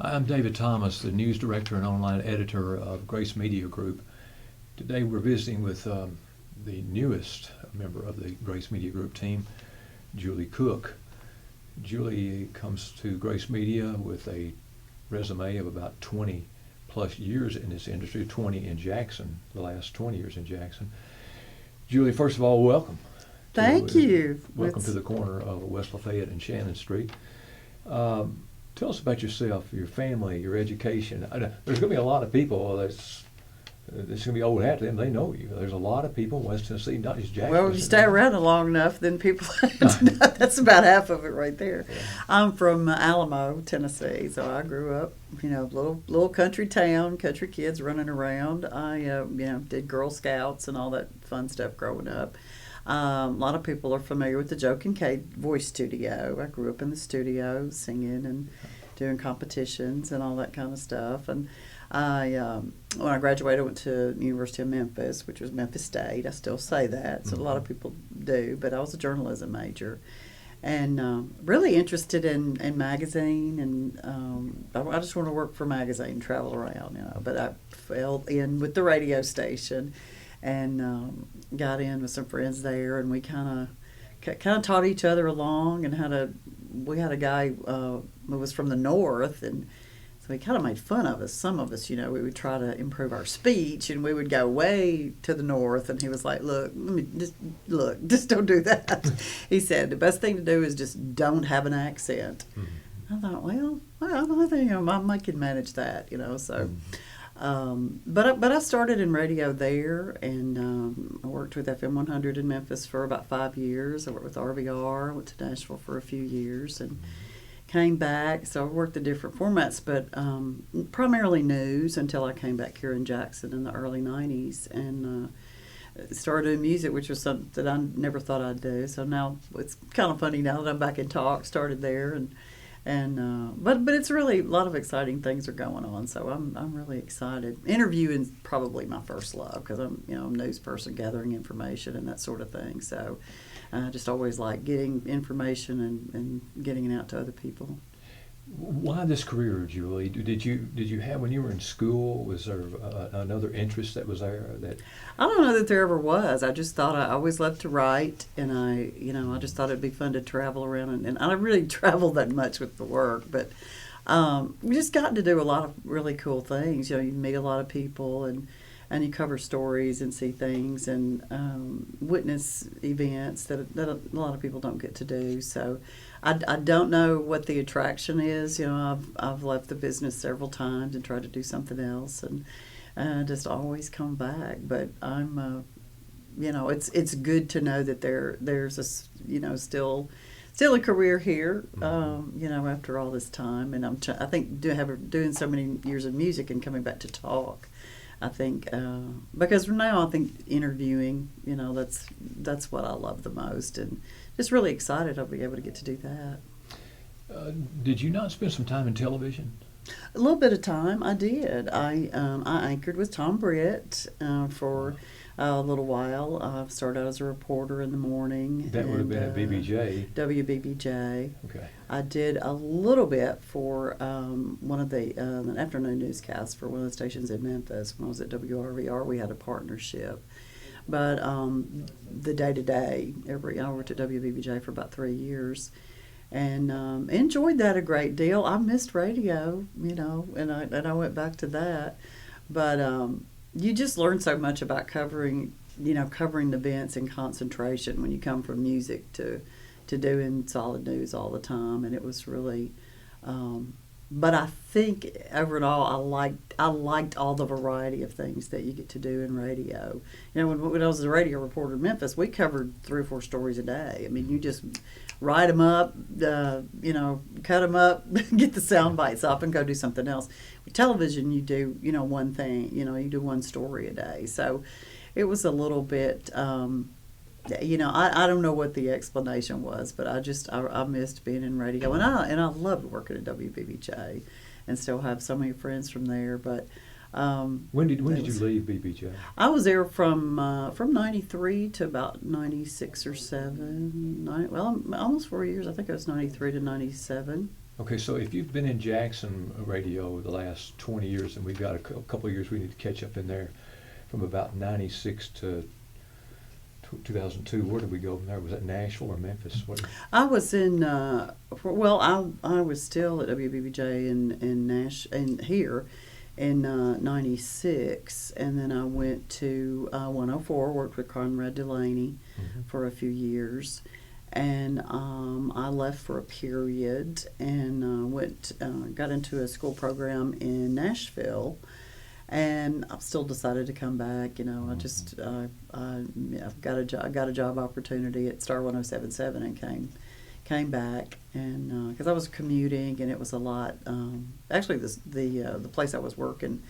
Hi, I'm David Thomas, the news director and online editor of Grace Media Group. Today we're visiting with the newest member of the Grace Media Group team, Julie Cooke. Julie comes to Grace Media with a resume of about 20 plus years in this industry, 20 in Jackson, the last 20 years in Jackson. Julie, first of all, welcome. Thank you. Welcome to the corner of West Lafayette and Shannon Street. Tell us about yourself, your family, your education. There's going to be a lot of people that's going to be old hat to them. They know you. There's a lot of people in West Tennessee, not just Jackson. Well, if you stay around long enough, then people, that's about half of it right there. Yeah. I'm from Alamo, Tennessee, so I grew up, little country town, country kids running around. I, did Girl Scouts and all that fun stuff growing up. A lot of people are familiar with the Joe Kincaid Voice Studio. I grew up in the studio singing and doing competitions and all that kind of stuff. And when I graduated, I went to the University of Memphis, which was Memphis State. I still say that, so a lot of people do. But I was a journalism major and really interested in magazine. And I just want to work for magazine, travel around, But I fell in with the radio station and got in with some friends there, and we kind of taught each other along. And we had a guy who was from the north, and so he kind of made fun of us. Some of us, we would try to improve our speech, and we would go way to the north, and he was like, "Look, just don't do that." He said the best thing to do is just don't have an accent. Mm-hmm. I thought, well, I think I can manage that, so. Mm-hmm. But I started in radio there, and I worked with FM 100 in Memphis for about 5 years. I worked with RVR, went to Nashville for a few years, and came back. So I worked in different formats, but primarily news until I came back here in Jackson in the early 90s and started doing music, which was something that I never thought I'd do. So now it's kind of funny now that I'm back in talk, started there, but it's really a lot of exciting things are going on, so I'm really excited. Interviewing is probably my first love because I'm a news person, gathering information and that sort of thing. So I just always like getting information and getting it out to other people. Why this career, Julie? Did you have, when you were in school, was there another interest that was there? I don't know that there ever was. I just thought I always loved to write, and I just thought it'd be fun to travel around, and I don't really travel that much with the work, but we just got to do a lot of really cool things. You meet a lot of people, and you cover stories and see things and witness events that a lot of people don't get to do. So I don't know what the attraction is. I've left the business several times and tried to do something else, and just always come back. But I'm, it's good to know that there's a, still a career here, after all this time. And I think doing so many years of music and coming back to talk, I think, because now I think interviewing, that's what I love the most, and just really excited I'll be able to get to do that. Did you not spend some time in television? A little bit of time, I did. I anchored with Tom Britt for a little while. I started out as a reporter in the morning. That would have been at BBJ. WBBJ. Okay. I did a little bit for one of the an afternoon newscasts for one of the stations in Memphis. When I was at WRVR, we had a partnership. But the day-to-day, I worked at WBBJ for about 3 years. And enjoyed that a great deal. I missed radio, and I went back to that. But you just learn so much about covering events and concentration when you come from music to doing solid news all the time. And it was really, but I think overall I liked all the variety of things that you get to do in radio. When I was a radio reporter in Memphis, we covered 3 or 4 stories a day. I mean, you just write them up, cut them up, get the sound bites up, and go do something else. With television, you do, one thing, you do one story a day. So it was a little bit, I don't know what the explanation was, but I missed being in radio, and I loved working at WBBJ, and still have so many friends from there. But when did you leave BBJ? I was there from '93 to about '96 or '7. Almost 4 years. I think it was '93 to '97. Okay, so if you've been in Jackson radio the last 20 years, and we've got a couple of years we need to catch up in there, from about 96 to 2002, where did we go from there? Was that Nashville or Memphis? I was in, well, I was still at WBBJ in and here in 96, and then I went to 104, worked with Conrad Delaney for a few years, and I left for a period and got into a school program in Nashville. And I've still decided to come back. You know, I've got a job opportunity at Star 107.7 and came back, and because I was commuting and it was a lot. Actually, the place I was working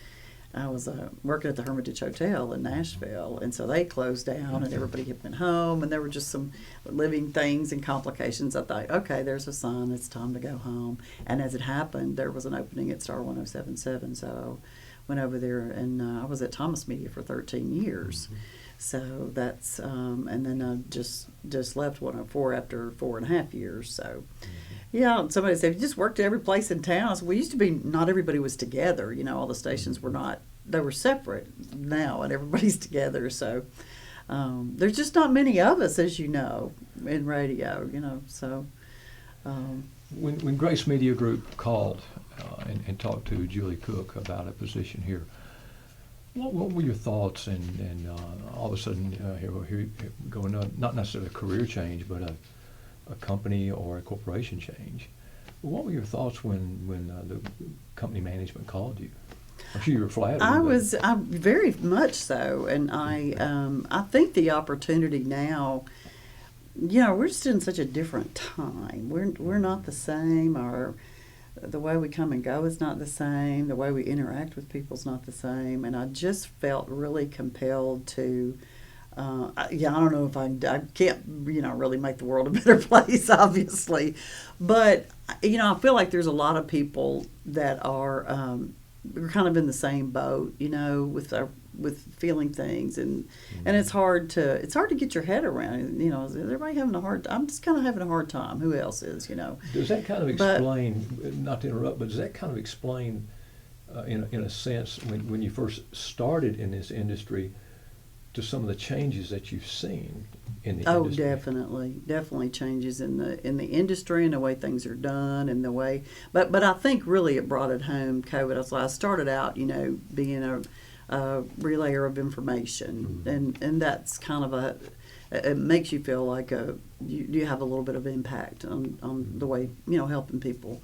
at the Hermitage Hotel in Nashville, and so they closed down, and everybody had been home, and there were just some living things and complications. I thought, okay, there's a sign, it's time to go home. And as it happened, there was an opening at Star 107.7, so went over there, and I was at Thomas Media for 13 years. So that's, and then I just left 104 after 4.5 years. So, yeah, somebody said, you just worked at every place in town. So we used to be, not everybody was together. You know, all the stations were not, they were separate now, and everybody's together. So there's just not many of us, as you know, in radio, you know, so. When Grace Media Group called and talked to Julie Cooke about a position here, what were your thoughts? And all of a sudden, here we're going not necessarily a career change, but a company or a corporation change. What were your thoughts when the company management called you? I'm sure you were flattered. I very much so, and I think the opportunity now. You know, we're just in such a different time. We're not the same. The way we come and go is not the same. The way we interact with people is not the same. And I just felt really compelled to. I don't know if I can't, you know, really make the world a better place, obviously, but you know, I feel like there's a lot of people that are we're kind of in the same boat, you know, with feeling things, and it's hard to get your head around. You know, is everybody having a hard? I'm just kind of having a hard time. Who else is? You know. Does that kind of explain? Not to interrupt, but does that kind of explain, in a sense, when you first started in this industry, to some of the changes that you've seen in the industry? Oh, definitely changes in the industry and the way things are done and the way. But I think really it brought it home. COVID. So I started out, you know, being a relayer of information, and that's kind of it makes you feel like you have a little bit of impact on the way, you know, helping people.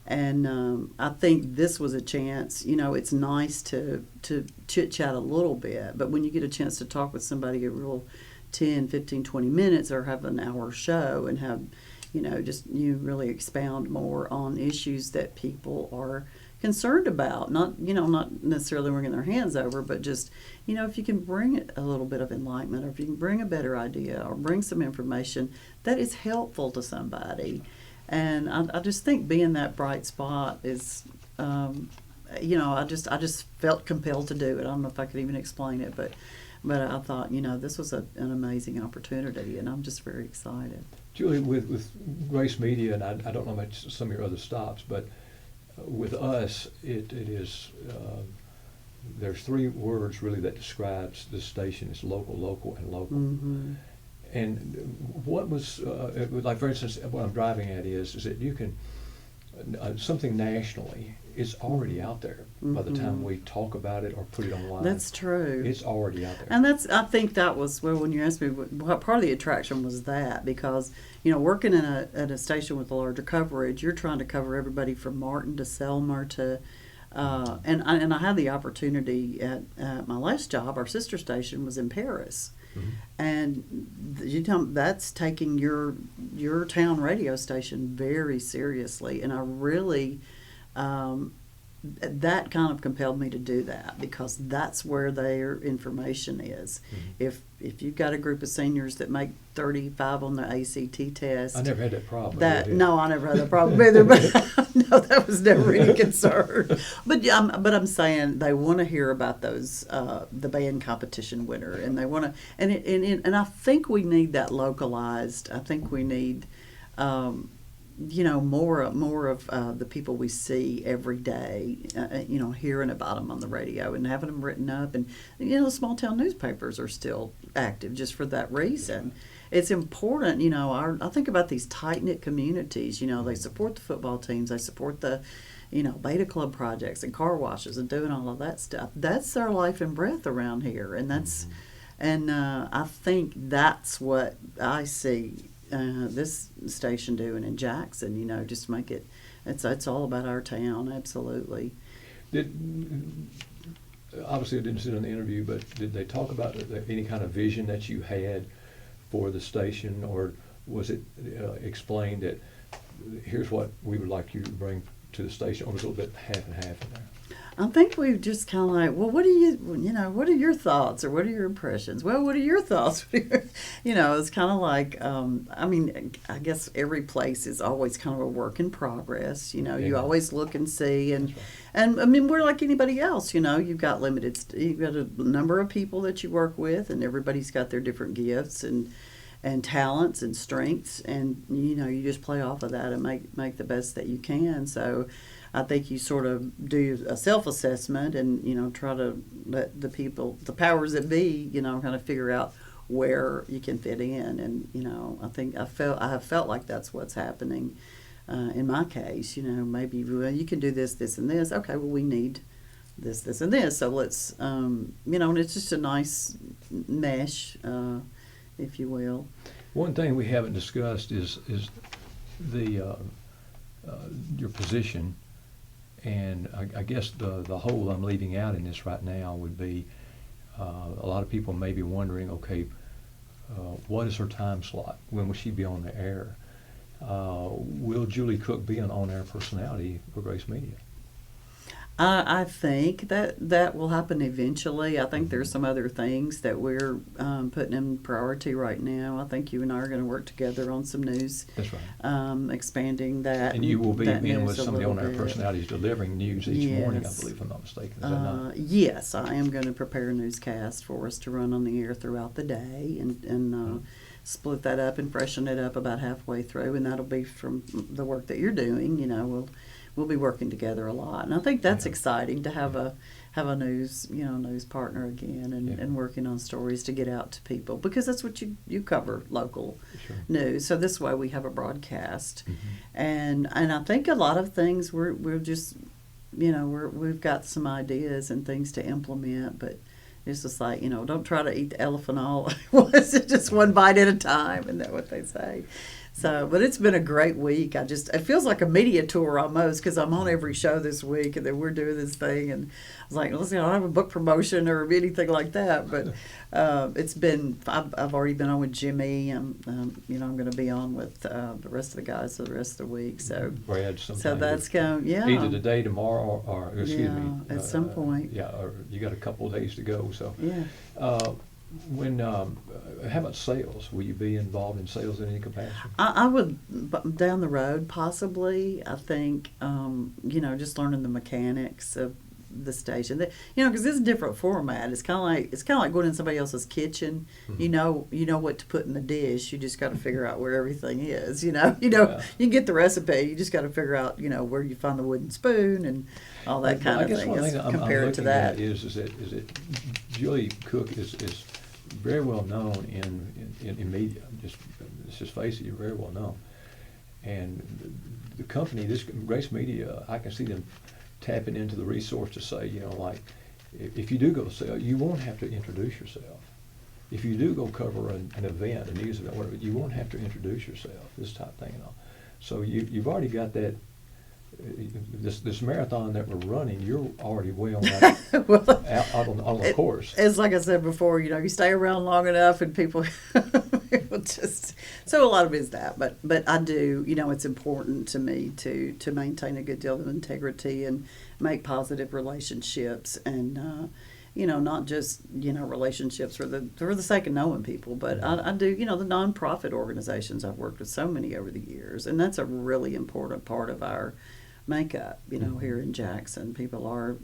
And I think this was a chance. You know, it's nice to chit chat a little bit, but when you get a chance to talk with somebody a real 10, 15, 20 minutes, or have an hour show and have, you know, just you really expound more on issues that people are concerned about, not necessarily wringing their hands over, but just, you know, if you can bring a little bit of enlightenment, or if you can bring a better idea or bring some information that is helpful to somebody. And I just think being that bright spot is, you know, I just felt compelled to do it. I don't know if I could even explain it, but I thought, you know, this was an amazing opportunity, and I'm just very excited. Julie, with Grace Media, and I don't know about some of your other stops, but with us, it is, there's 3 words really that describes this station. It's local, local, and local. And what was, like for instance, what I'm driving at is that you can, something nationally is already out there by the time we talk about it or put it online. That's true. It's already out there. And I think that was, well, when you asked me, what part of the attraction was that, because, you know, working at a station with a larger coverage, you're trying to cover everybody from Martin to Selma to, and I had the opportunity at my last job. Our sister station was in Paris. And that's taking your town radio station very seriously, and I really that kind of compelled me to do that, because that's where their information is. If you've got a group of seniors that make 35 on the ACT test, I never had that problem. No, I never had that problem either. But no, that was never any concern. But I'm saying they want to hear about those the band competition winner, and they want to, and I think we need that localized. I think we need. more of the people we see every day, hearing about them on the radio and having them written up. And, small town newspapers are still active just for that reason. It's important, I think about these tight-knit communities, they support the football teams, they support the, Beta Club projects and car washes and doing all of that stuff. That's their life and breath around here. And that's, I think that's what I see this station doing in Jackson, just make it, it's all about our town, absolutely. Obviously I didn't sit in the interview, but did they talk about any kind of vision that you had for the station, or was it explained that here's what we would like you to bring to the station, or was it a little bit half and half in there? I think we've just kind of like, well, what are your thoughts, or what are your impressions? Well, what are your thoughts? It's kind of like, I guess every place is always kind of a work in progress. You always look and see, and we're like anybody else. You've got you've got a number of people that you work with, and everybody's got their different gifts and talents and strengths, and you just play off of that and make the best that you can. So I think you sort of do a self-assessment and try to let the powers that be, kind of figure out where you can fit in. And I think I have felt like that's what's happening in my case. Maybe you can do this, this, and this. Okay, well, we need this, and this. So let's and it's just a nice mesh, if you will. One thing we haven't discussed is the your position, and I guess the hole I'm leaving out in this right now would be a lot of people may be wondering, okay, what is her time slot? When will she be on the air? Will Julie Cooke be an on-air personality for Grace Media? I think that will happen eventually. I think there's some other things that we're putting in priority right now. I think you and I are going to work together on some news. That's right. Expanding that. And you will be in with some of the on-air personalities delivering news each morning, I believe, if I'm not mistaken. Is that not? Yes, I am going to prepare a newscast for us to run on the air throughout the day and split that up and freshen it up about halfway through, and that'll be from the work that you're doing. We'll be working together a lot, and I think that's exciting to have a news partner again, and working on stories to get out to people, because that's what you cover, local news. So this way we have a broadcast, and I think a lot of things we're just we've got some ideas and things to implement, but it's just like, don't try to eat the elephant all at once, just one bite at a time, isn't that what they say? So, but it's been a great week. It feels like a media tour almost, because I'm on every show this week, and then we're doing this thing, and I was like, listen, I don't have a book promotion or anything like that, but it's been. I've already been on with Jimmy. I'm going to be on with the rest of the guys for the rest of the week. So, Brad, so that's going, either today, tomorrow, or excuse me, at some point. Or you got a couple of days to go. So, yeah. How about sales? Will you be involved in sales in any capacity? I would, down the road, possibly. I think, just learning the mechanics of the station. Because it's a different format. It's kind of like going in somebody else's kitchen. You know what to put in the dish. You just got to figure out where everything is. You can get the recipe. You just got to figure out where you find the wooden spoon and all that kind of thing. I guess one thing I'm looking at is that Julie Cooke is very well known in media. Let's just face it, you're very well known. And the company, this Grace Media, I can see them tapping into the resource to say, like, if you do go to sell, you won't have to introduce yourself. If you do go cover an event, a news event, whatever, you won't have to introduce yourself, this type of thing. So you've already got that. This marathon that we're running, you're already way on that well, out on the course. It's like I said before, you stay around long enough, and people just. So a lot of it is that, but I do. It's important to me to maintain a good deal of integrity and make positive relationships, and not just relationships for the sake of knowing people, but I do the nonprofit organizations. I've worked with so many over the years, and that's a really important part of our makeup, here in Jackson. People are,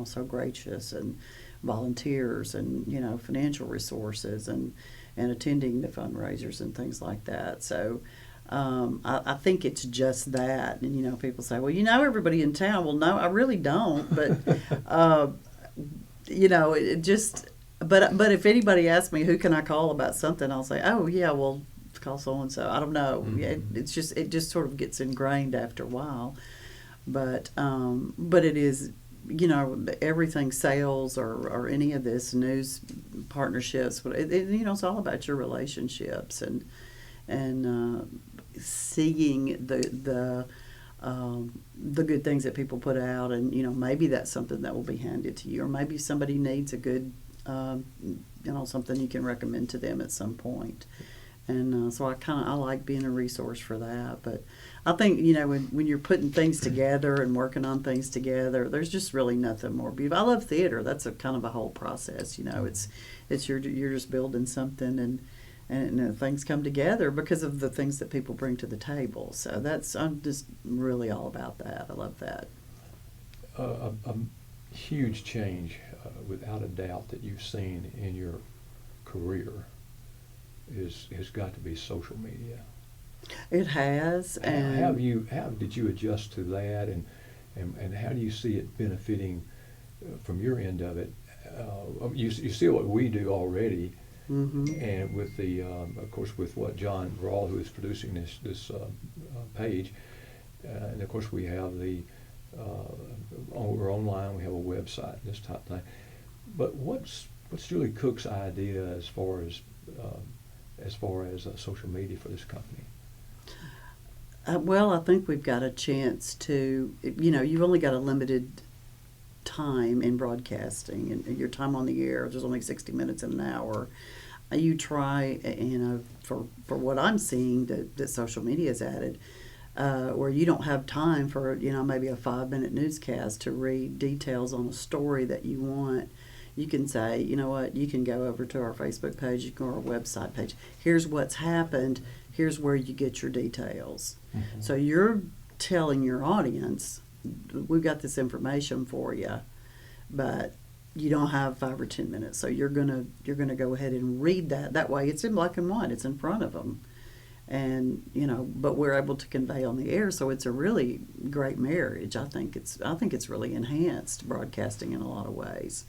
so gracious, and volunteers, and, financial resources, and attending the fundraisers and things like that. So, I think it's just that. And, people say, well, everybody in town. Well, no, I really don't. But, it just, but if anybody asks me, who can I call about something, I'll say, oh, yeah, well, call so-and-so. I don't know. Mm-hmm. It just sort of gets ingrained after a while. But it is, everything sales or any of this news partnerships, it's all about your relationships and seeing the good things that people put out, and maybe that's something that will be handed to you, or maybe somebody needs a good something you can recommend to them at some point. And so I like being a resource for that. But I think when you're putting things together and working on things together, there's just really nothing more beautiful. I love theater. That's a kind of a whole process. It's you're just building something, and things come together because of the things that people bring to the table. So I'm just really all about that. I love that. A huge change, without a doubt, that you've seen in your career has got to be social media. It has. And how did you adjust to that, and how do you see it benefiting from your end of it? You see what we do already, mm-hmm. and with the of course with what John Rawl, who is producing this page, and of course we have we're online, we have a website, this type of thing. But what's Julie Cooke's idea as far as social media for this company? Well, I think we've got a chance to, you've only got a limited time in broadcasting, and your time on the air, there's only 60 minutes in an hour. You try, for what I'm seeing that social media has added, where you don't have time for, maybe a 5-minute newscast to read details on a story that you want. You can say, you know what, you can go over to our Facebook page, you can go to our website page. Here's what's happened. Here's where you get your details. Mm-hmm. So you're telling your audience, we've got this information for you, but you don't have 5 or 10 minutes. So you're gonna go ahead and read that. That way it's in black and white. It's in front of them. And, but we're able to convey on the air. So it's a really great marriage. I think it's really enhanced broadcasting in a lot of ways.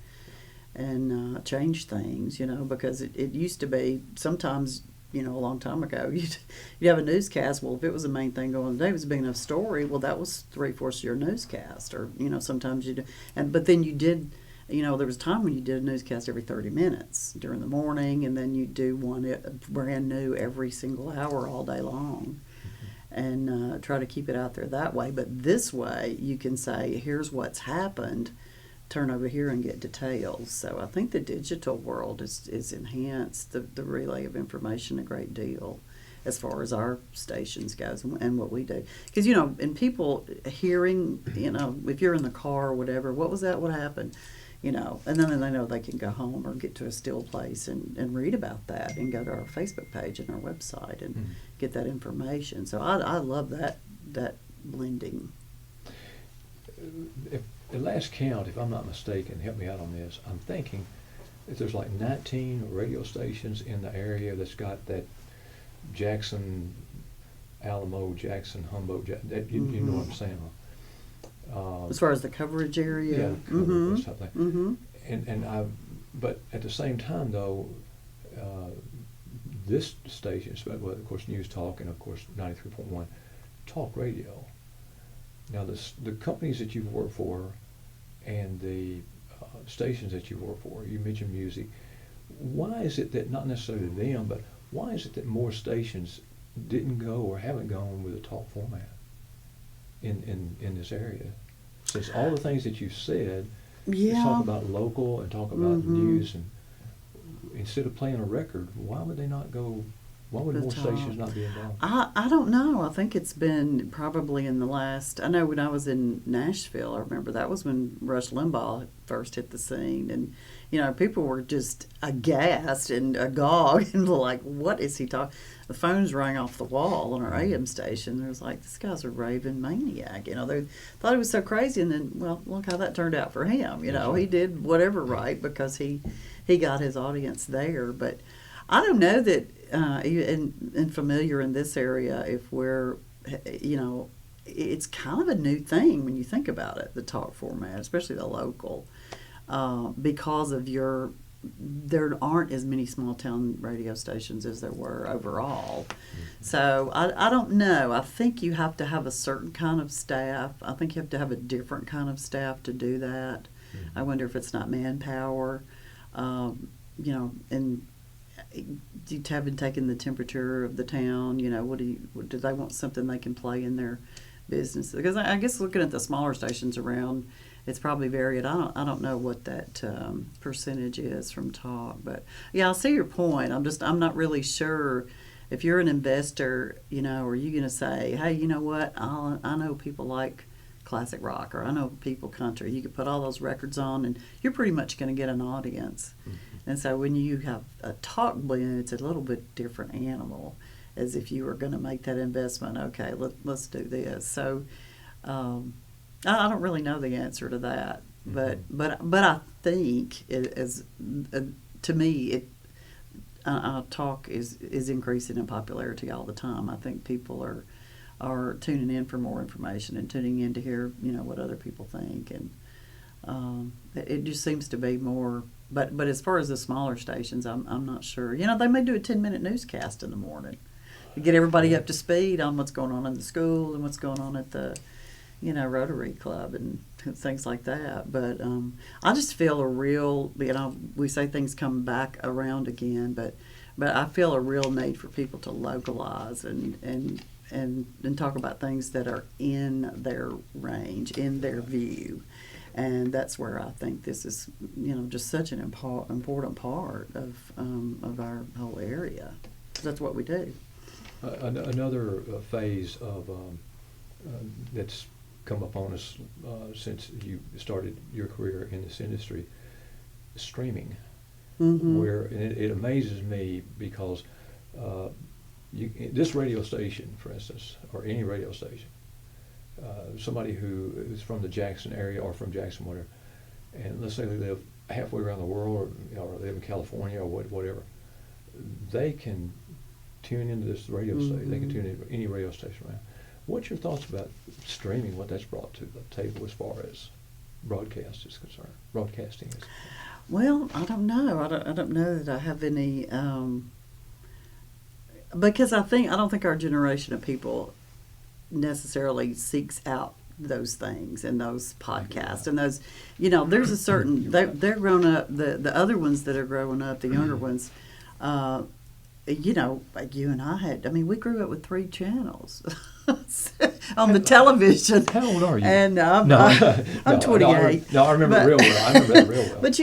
And change things, because it used to be sometimes, a long time ago, you'd have a newscast. Well, if it was the main thing going on today, it was a big enough story. Well, that was 3/4 of your newscast, or sometimes you do. But then you did, there was a time when you did a newscast every 30 minutes during the morning, and then you do one brand new every single hour all day long, and try to keep it out there that way. But this way, you can say, here's what's happened. Turn over here and get details. So I think the digital world is enhanced the relay of information a great deal as far as our stations goes and what we do. Because, and people hearing, if you're in the car or whatever, what was that, what happened? And then they know they can go home or get to a still place and read about that and go to our Facebook page and our website and get that information. So I love that blending. At last count, if I'm not mistaken, help me out on this, I'm thinking that there's like 19 radio stations in the area that's got that Jackson, Alamo, Jackson, Humboldt, you know what I'm saying? As far as the coverage area? Yeah, coverage, type thing. Mm-hmm. But at the same time, though, this station, of course, News Talk and, of course, 93.1, talk radio. Now, the companies that you've worked for and the stations that you work for, you mentioned music. Why is it that, not necessarily them, but why is it that more stations didn't go or haven't gone with a talk format in this area? Since all the things that you've said, let's talk about local and talk about news, and instead of playing a record, why would they not go? Why would more stations not be involved? I don't know. I think it's been probably in the last, I know when I was in Nashville, I remember that was when Rush Limbaugh first hit the scene. And, people were just aghast and agog and like, what is he talking? The phones rang off the wall on our AM station. It was like, this guy's a raving maniac. They thought he was so crazy. And then, well, look how that turned out for him. He did whatever right because he got his audience there. But I don't know that and familiar in this area, if we're, it's kind of a new thing when you think about it, the talk format, especially the local, because of there aren't as many small town radio stations as there were overall. So I don't know. I think you have to have a certain kind of staff. I think you have to have a different kind of staff to do that. I wonder if it's not manpower, and you haven't taken the temperature of the town. Do they want something they can play in their business? Because I guess looking at the smaller stations around, it's probably varied. I don't know what that percentage is from talk, but yeah, I see your point. I'm not really sure if you're an investor. Are you going to say, hey, you know what? I know people like classic rock, or I know people country. You could put all those records on, and you're pretty much going to get an audience. And so when you have a talk blend, it's a little bit different animal, as if you were going to make that investment. Okay, let's do this. So. I don't really know the answer to that, but I think to me talk is increasing in popularity all the time. I think people are tuning in for more information and tuning in to hear what other people think, and it just seems to be more. But as far as the smaller stations, I'm not sure. They may do a 10-minute newscast in the morning to get everybody up to speed on what's going on in the school and what's going on at the Rotary Club and things like that. But I just feel a real, we say things come back around again, but I feel a real need for people to localize and talk about things that are in their range, in their view. And that's where I think this is, just such an important part of our whole area. That's what we do. Another phase of that's come upon us since you started your career in this industry, streaming, where it amazes me because this radio station, for instance, or any radio station, somebody who is from the Jackson area or from Jackson, whatever, and let's say they live halfway around the world or live in California or whatever, they can tune into this radio station. They can tune into any radio station around. What's your thoughts about streaming, what that's brought to the table as far as broadcasting is concerned? Well, I don't know. I don't know that I have any, because I don't think our generation of people necessarily seeks out those things and those podcasts and those, there's a certain, they're grown up, the other ones that are growing up, the younger ones, like you and we grew up with 3 channels on the television. How old are you? And I'm 28. No, I remember it real well. I remember that real well. But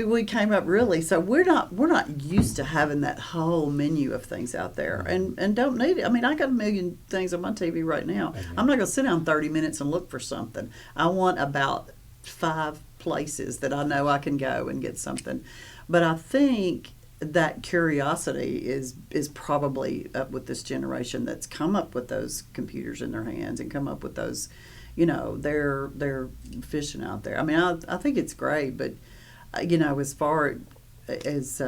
we came up really, so we're not used to having that whole menu of things out there, and don't need it. I got a million things on my TV right now. I'm not going to sit down 30 minutes and look for something. I want about 5 places that I know I can go and get something. But I think that curiosity is probably up with this generation that's come up with those computers in their hands and come up with those, they're fishing out there. I think it's great, but as far as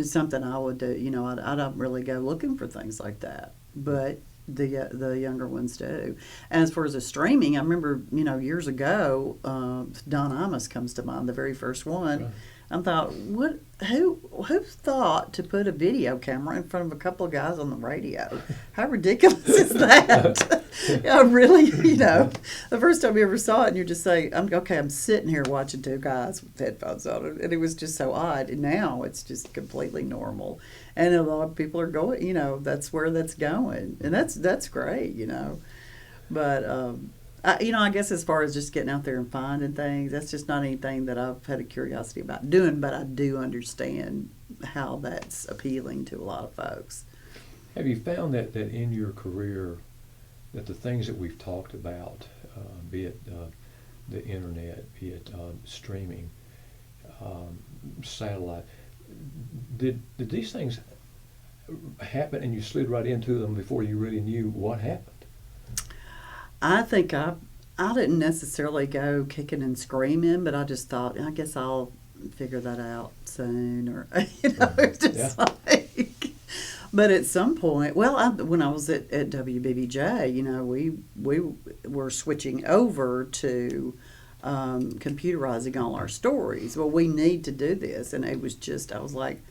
something I would do, I don't really go looking for things like that, but the younger ones do. And as far as the streaming, I remember years ago, Don Imus comes to mind, the very first one. Right. I thought, who thought to put a video camera in front of a couple of guys on the radio? How ridiculous is that? Really, the first time you ever saw it, and you just say, I'm sitting here watching 2 guys with headphones on, and it was just so odd. And now it's just completely normal, and a lot of people are going, that's where that's going, and that's great, but. I guess as far as just getting out there and finding things, that's just not anything that I've had a curiosity about doing, but I do understand how that's appealing to a lot of folks. Have you found that in your career that the things that we've talked about, be it the internet, be it streaming, satellite, did these things happen and you slid right into them before you really knew what happened? I think I didn't necessarily go kicking and screaming, but I just thought, I guess I'll figure that out soon, or it's just like. But at some point, well, when I was at WBBJ, we were switching over to computerizing all our stories. Well, we need to do this, and it was just, I was like,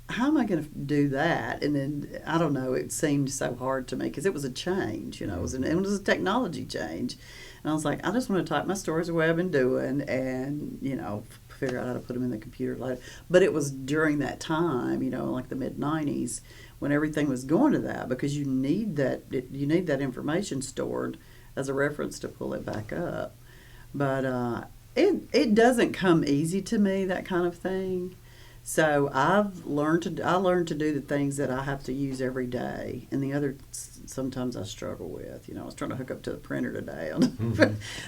how am I going to do that? And then, I don't know, it seemed so hard to me because it was a change, it was a technology change. And I was like, I just want to type my stories the way I've been doing and, figure out how to put them in the computer later. But it was during that time, like the mid-90s, when everything was going to that, because you need that information stored as a reference to pull it back up. But it doesn't come easy to me, that kind of thing. So I learned to do the things that I have to use every day, and the other sometimes I struggle with. I was trying to hook up to the printer today,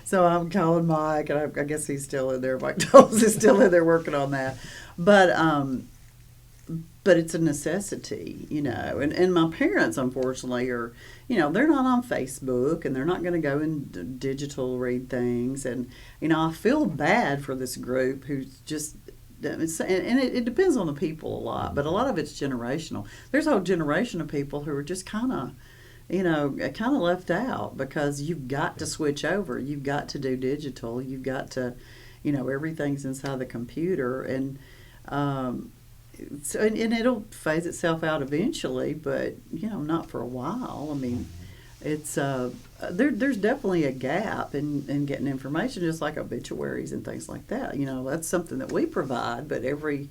so I'm calling Mike, and I guess he's still in there. Mike Toles is still in there working on that, but it's a necessity, And my parents, unfortunately, are, they're not on Facebook, and they're not going to go and digital read things, and I feel bad for this group who's just. And it depends on the people a lot, but a lot of it's generational. There's a whole generation of people who are just kind of left out because you've got to switch over. You've got to do digital. You've got to, everything's inside the computer, and and it'll phase itself out eventually, but not for a while. I mean, it's there's definitely a gap in getting information, just like obituaries and things like that. That's something that we provide, but every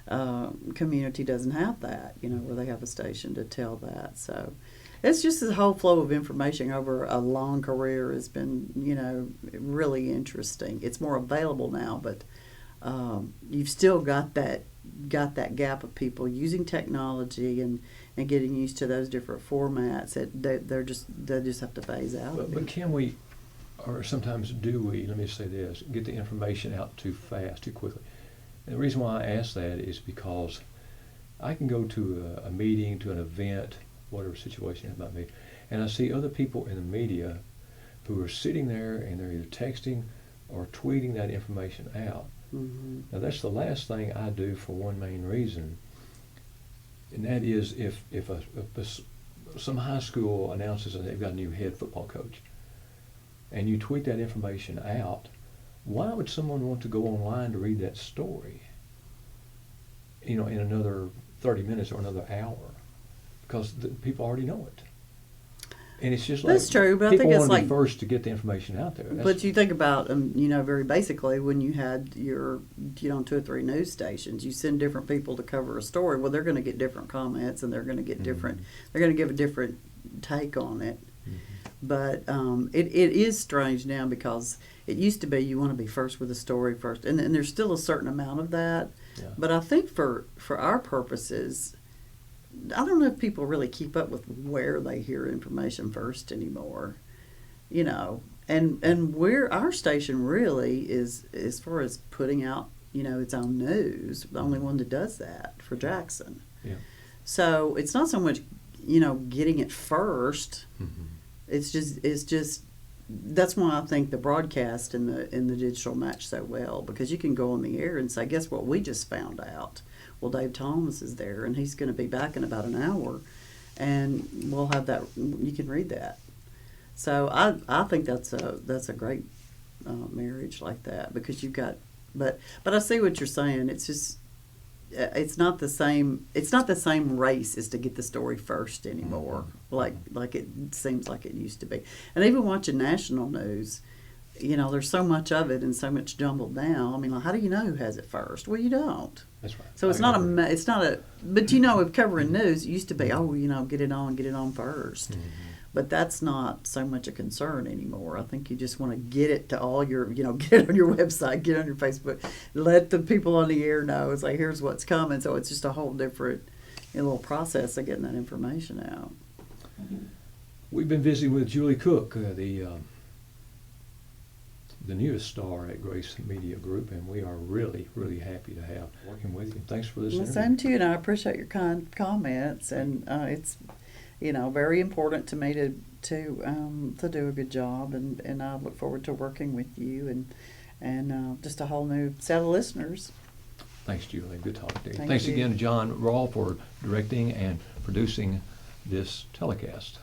community doesn't have that. Where they have a station to tell that. So it's just the whole flow of information over a long career has been really interesting. It's more available now, but you've still got that gap of people using technology and getting used to those different formats. They just have to phase out. But can we, or sometimes do we, let me say this, get the information out too fast, too quickly? And the reason why I ask that is because I can go to a meeting, to an event, whatever situation it might be, and I see other people in the media who are sitting there and they're either texting or tweeting that information out. Mm-hmm. Now that's the last thing I do for one main reason, and that is if some high school announces that they've got a new head football coach, and you tweet that information out, why would someone want to go online to read that story, in another 30 minutes or another hour? Because the people already know it. And it's just like, that's true, but I think people it's want to like be first to get the information out there. But you think about, very basically, when you had your, 2 or 3 news stations, you send different people to cover a story. Well, they're going to get different comments, and they're going to get different. They're going to give a different take on it. Mm-hmm. But it is strange now, because it used to be you want to be first with a story first, and there's still a certain amount of that. Yeah. But I think for our purposes, I don't know if people really keep up with where they hear information first anymore, and where our station really is, as far as putting out, its own news, the only one that does that for Jackson. Yeah. So it's not so much, getting it first. Mm-hmm. It's just that's why I think the broadcast and the digital match so well, because you can go on the air and say, guess what we just found out. Well, Dave Thomas is there, and he's going to be back in about an hour, and we'll have that. You can read that. So I think that's a great marriage like that, because you've got. But I see what you're saying. It's just it's not the same. It's not the same race as to get the story first anymore. Like it seems like it used to be. And even watching national news, there's so much of it and so much jumbled down. I mean, how do you know who has it first? Well, you don't. That's right. So it's not but if covering news, it used to be, get it on first. Mm-hmm. But that's not so much a concern anymore. I think you just want to get it to all your, get it on your website, get it on your Facebook, let the people on the air know. It's like, here's what's coming. So it's just a whole different little process of getting that information out. We've been visiting with Julie Cooke, the newest star at Grace Media Group, and we are really, really happy to have working with you. Thanks for this interview. Same to you, and I appreciate your kind comments, and it's very important to me to do a good job, and I look forward to working with you and just a whole new set of listeners. Thanks, Julie. Good talking to you. Thanks again to John Rawl for directing and producing this telecast.